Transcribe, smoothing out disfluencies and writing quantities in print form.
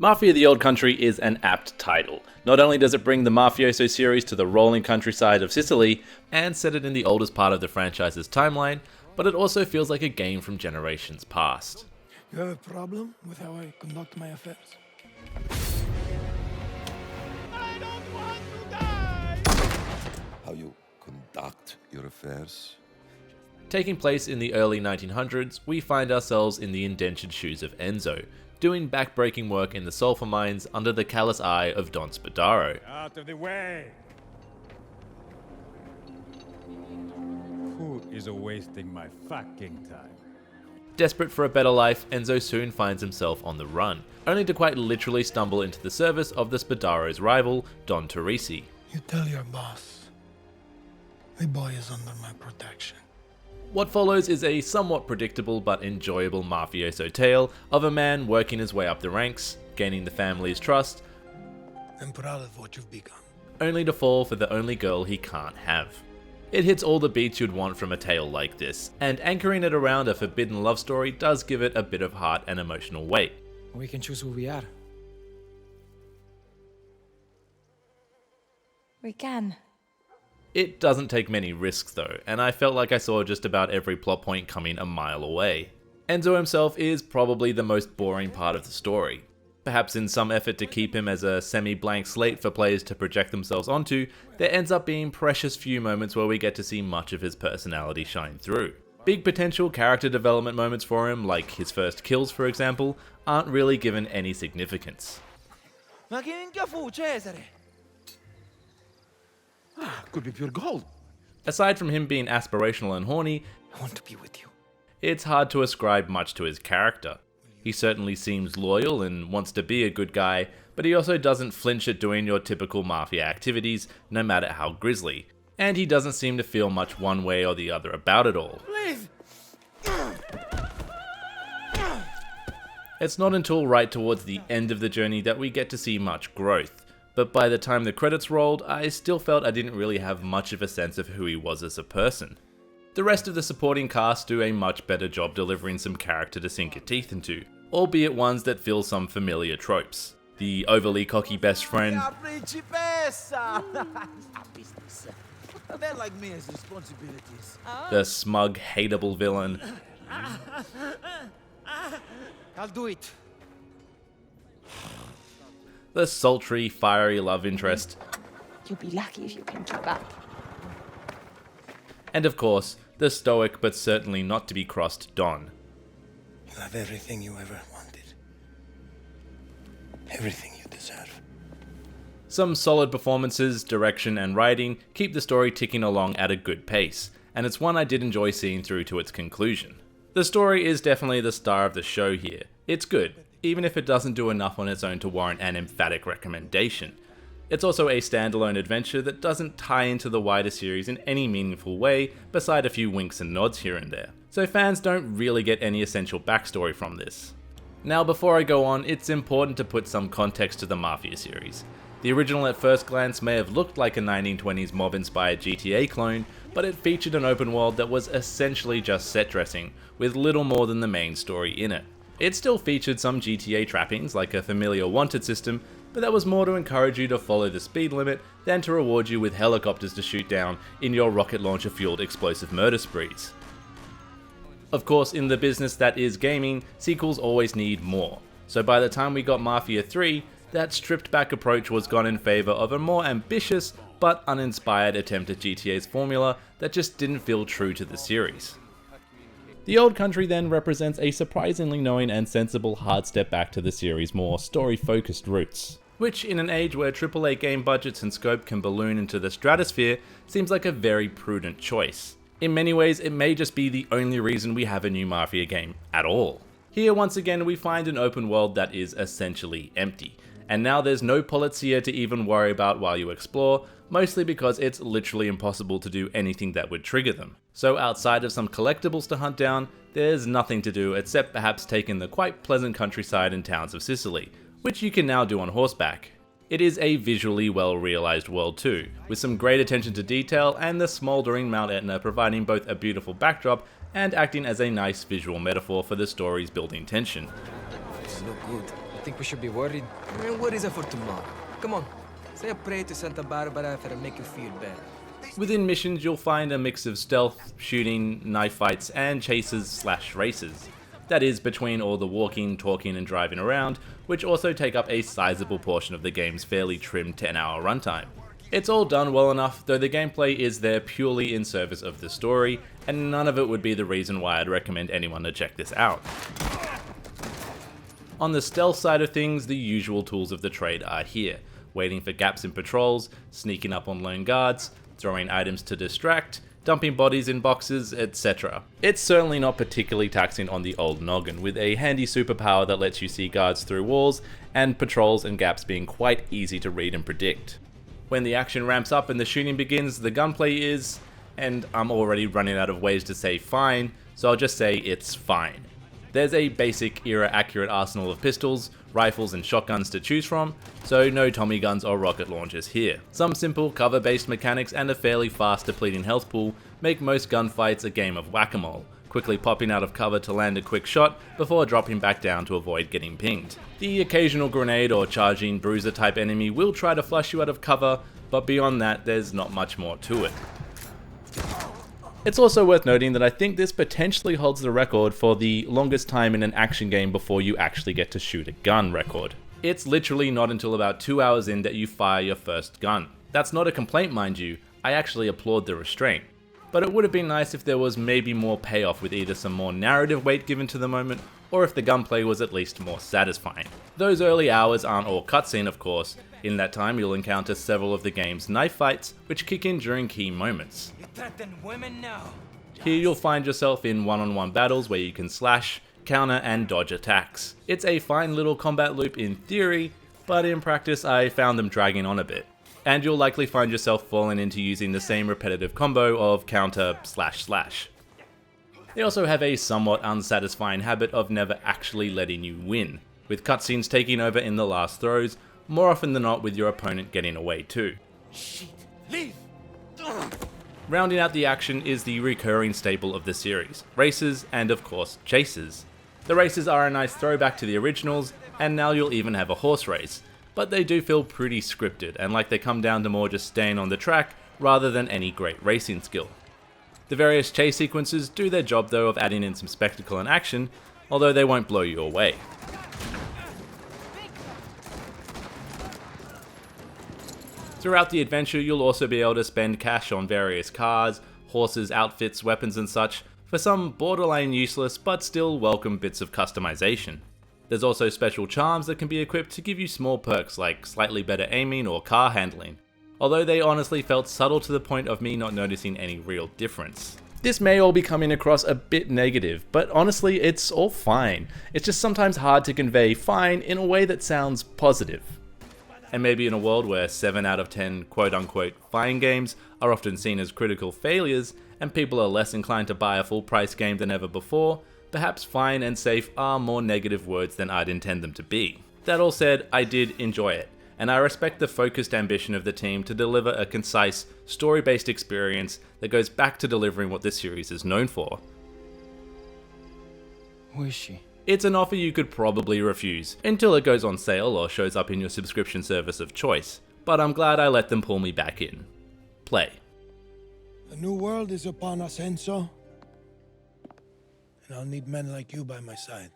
Mafia the Old Country is an apt title. Not only does it bring the Mafioso series to the rolling countryside of Sicily, and set it in the oldest part of the franchise's timeline, but it also feels like a game from generations past. You have a problem with how I conduct my affairs? I don't want to die! How you conduct your affairs? Taking place in the early 1900s, we find ourselves in the indentured shoes of Enzo, doing back-breaking work in the sulfur mines under the callous eye of Don Spadaro. Out of the way! Who is wasting my fucking time? Desperate for a better life, Enzo soon finds himself on the run, only to quite literally stumble into the service of the Spadaro's rival, Don Teresi. You tell your boss. The boy is under my protection. What follows is a somewhat predictable but enjoyable mafioso tale of a man working his way up the ranks, gaining the family's trust, I'm proud of what you've become. only to fall for the only girl he can't have. It hits all the beats you'd want from a tale like this, and anchoring it around a forbidden love story does give it a bit of heart and emotional weight. We can choose who we are. We can. It doesn't take many risks though, and I felt like I saw just about every plot point coming a mile away. Enzo himself is probably the most boring part of the story. Perhaps in some effort to keep him as a semi-blank slate for players to project themselves onto, there ends up being precious few moments where we get to see much of his personality shine through. Big potential character development moments for him, like his first kills for example, aren't really given any significance. Ma che minchia fu, Cesare? Could be pure gold. Aside from him being aspirational and horny, I want to be with you. it's hard to ascribe much to his character. He certainly seems loyal and wants to be a good guy, but he also doesn't flinch at doing your typical mafia activities, no matter how grisly. And he doesn't seem to feel much one way or the other about it all. Please! It's not until right towards the end of the journey that we get to see much growth, but by the time the credits rolled, I still felt I didn't really have much of a sense of who he was as a person. The rest of the supporting cast do a much better job delivering some character to sink your teeth into, albeit ones that fill some familiar tropes. The overly cocky best friend, La principessa! Business. A man like me has responsibilities. the smug, hateable villain, I'll do it. the sultry, fiery love interest, You'll be lucky if you can keep up. and of course, the stoic but certainly not to be crossed Don. You'll have everything you ever wanted. Everything you deserve. Some solid performances, direction, and writing keep the story ticking along at a good pace, and it's one I did enjoy seeing through to its conclusion. The story is definitely the star of the show here. It's good, even if it doesn't do enough on its own to warrant an emphatic recommendation. It's also a standalone adventure that doesn't tie into the wider series in any meaningful way, beside a few winks and nods here and there. So fans don't really get any essential backstory from this. Now before I go on, it's important to put some context to the Mafia series. The original at first glance may have looked like a 1920s mob-inspired GTA clone, but it featured an open world that was essentially just set dressing, with little more than the main story in it. It still featured some GTA trappings, like a familiar wanted system, but that was more to encourage you to follow the speed limit than to reward you with helicopters to shoot down in your rocket launcher fueled explosive murder sprees. Of course, in the business that is gaming, sequels always need more, so by the time we got Mafia 3, that stripped back approach was gone in favour of a more ambitious but uninspired attempt at GTA's formula that just didn't feel true to the series. The Old Country then represents a surprisingly knowing and sensible hard step back to the series' more story-focused roots, which in an age where AAA game budgets and scope can balloon into the stratosphere seems like a very prudent choice. In many ways, it may just be the only reason we have a new Mafia game at all. Here once again we find an open world that is essentially empty, and now there's no polizia to even worry about while you explore, mostly because it's literally impossible to do anything that would trigger them. So outside of some collectibles to hunt down, there's nothing to do except perhaps take in the quite pleasant countryside and towns of Sicily, which you can now do on horseback. It is a visually well realised world too, with some great attention to detail and the smouldering Mount Etna providing both a beautiful backdrop and acting as a nice visual metaphor for the story's building tension. It's look good. think we should be worried? Worries are for tomorrow. Come on, say a prayer to Santa Barbara if it'll make you feel better. Within missions, you'll find a mix of stealth, shooting, knife fights, and chases/races. That is, between all the walking, talking, and driving around, which also take up a sizable portion of the game's fairly trim 10-hour runtime. It's all done well enough, though the gameplay is there purely in service of the story, and none of it would be the reason why I'd recommend anyone to check this out. On the stealth side of things, the usual tools of the trade are here, waiting for gaps in patrols, sneaking up on lone guards, throwing items to distract, dumping bodies in boxes, etc. It's certainly not particularly taxing on the old noggin, with a handy superpower that lets you see guards through walls, and patrols and gaps being quite easy to read and predict. When the action ramps up and the shooting begins, the gunplay is, and I'm already running out of ways to say fine, so I'll just say it's fine. There's a basic era-accurate arsenal of pistols, rifles and shotguns to choose from, so no Tommy guns or rocket launchers here. Some simple cover-based mechanics and a fairly fast depleting health pool make most gunfights a game of whack-a-mole, quickly popping out of cover to land a quick shot before dropping back down to avoid getting pinged. The occasional grenade or charging bruiser type enemy will try to flush you out of cover, but beyond that there's not much more to it. It's also worth noting that I think this potentially holds the record for the longest time in an action game before you actually get to shoot a gun record. It's literally not until about 2 hours in that you fire your first gun. That's not a complaint, mind you, I actually applaud the restraint. But it would have been nice if there was maybe more payoff with either some more narrative weight given to the moment, or if the gunplay was at least more satisfying. Those early hours aren't all cutscene, of course. In that time you'll encounter several of the game's knife fights, which kick in during key moments. You threaten women now? Here you'll find yourself in one-on-one battles where you can slash, counter and dodge attacks. It's a fine little combat loop in theory, but in practice I found them dragging on a bit. And you'll likely find yourself falling into using the same repetitive combo of counter slash. They also have a somewhat unsatisfying habit of never actually letting you win, with cutscenes taking over in the last throws, more often than not with your opponent getting away too. Shit, leave! Rounding out the action is the recurring staple of the series, races and of course chases. The races are a nice throwback to the originals, and now you'll even have a horse race, but they do feel pretty scripted and like they come down to more just staying on the track rather than any great racing skill. The various chase sequences do their job though of adding in some spectacle and action, although they won't blow you away. Throughout the adventure you'll also be able to spend cash on various cars, horses, outfits, weapons and such for some borderline useless but still welcome bits of customization. There's also special charms that can be equipped to give you small perks like slightly better aiming or car handling, although they honestly felt subtle to the point of me not noticing any real difference. This may all be coming across a bit negative, but honestly it's all fine. It's just sometimes hard to convey fine in a way that sounds positive. And maybe in a world where 7 out of 10 quote-unquote fine games are often seen as critical failures, and people are less inclined to buy a full-price game than ever before, perhaps fine and safe are more negative words than I'd intend them to be. That all said, I did enjoy it, and I respect the focused ambition of the team to deliver a concise, story-based experience that goes back to delivering what this series is known for. Who is she? It's an offer you could probably refuse, until it goes on sale or shows up in your subscription service of choice, but I'm glad I let them pull me back in. Play. The new world is upon us, Enzo. And I'll need men like you by my side.